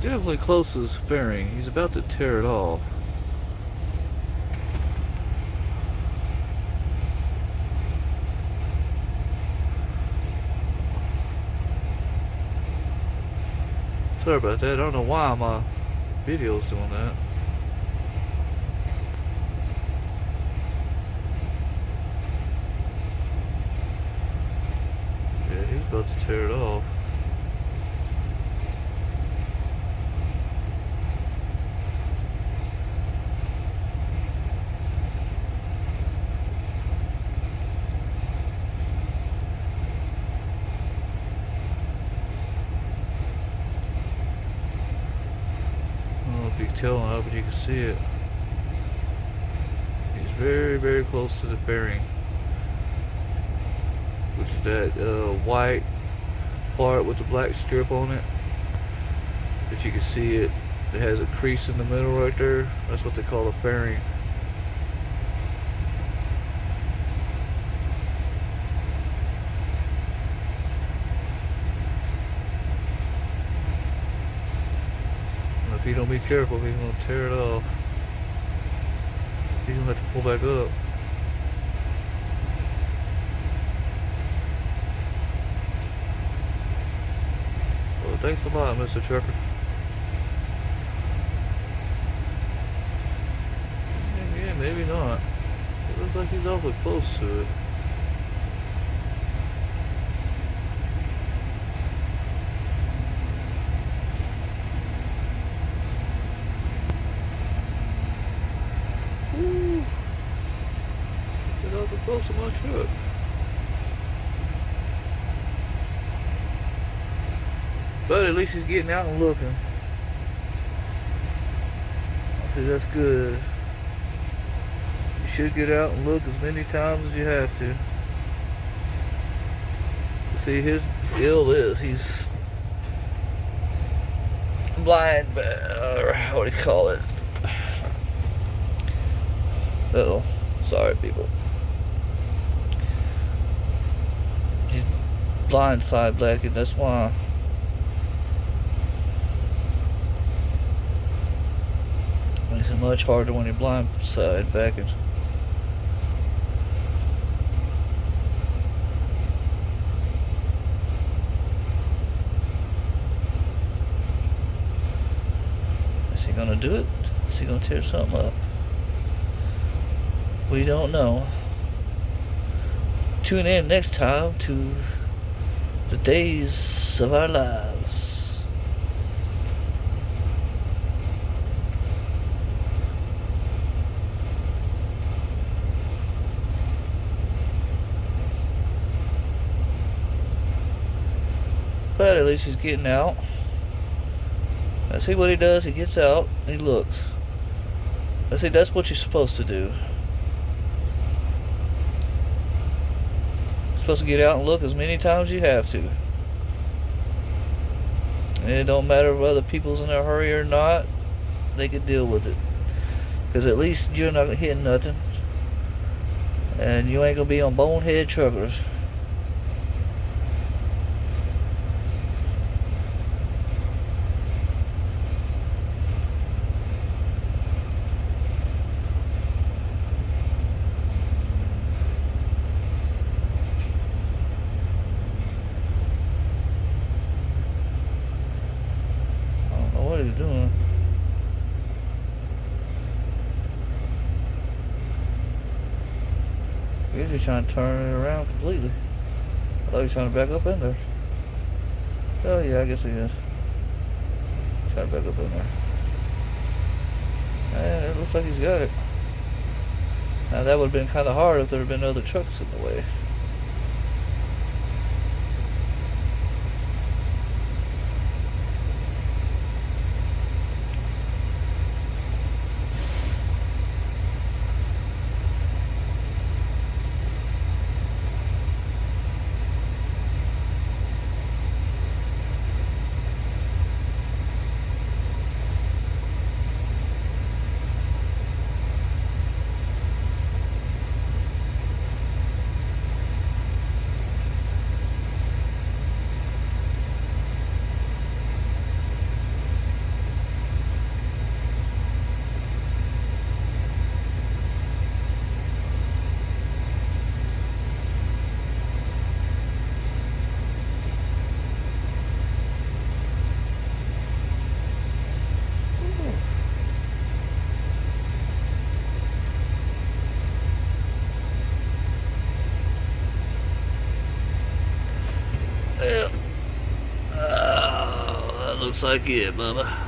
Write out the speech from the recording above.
definitely close to his fairing. He's about to tear it off. Sorry about that. I don't know why my video's doing that. Yeah, he's about to tear it off. I don't know if you can tell now, but you can see it. He's very, very close to the fairing, which is that white part with the black strip on it. But you can see it. It has a crease in the middle right there. That's what they call a fairing. If you don't be careful, he's gonna tear it off. He's gonna have to pull back up. Well, thanks a lot, Mr. Trucker. Yeah, maybe not. It looks like he's awfully close to it. Woo! Get awfully close to my truck. But at least he's getting out and looking. See, that's good. You should get out and look as many times as you have to. See, his ill is he's blind, what do you call it? Uh-oh. Sorry, people. He's blind side blackened, that's why. Makes it much harder when you're blind side backing. Is he gonna do it? Is he gonna tear something up? We don't know. Tune in next time to the days of our lives. But at least he's getting out. Let's see what he does. He gets out. He looks. Let's see, that's what you're supposed to do. You're supposed to get out and look as many times as you have to. And it don't matter whether people's in a hurry or not. They can deal with it. Because at least you're not hitting nothing. And you ain't going to be on bonehead truckers. What he's doing. He's just trying to turn it around completely. I thought he was trying to back up in there. Oh yeah, I guess he is. Trying to back up in there. And it looks like he's got it. Now that would have been kind of hard if there had been other trucks in the way. Looks like it, Bubba.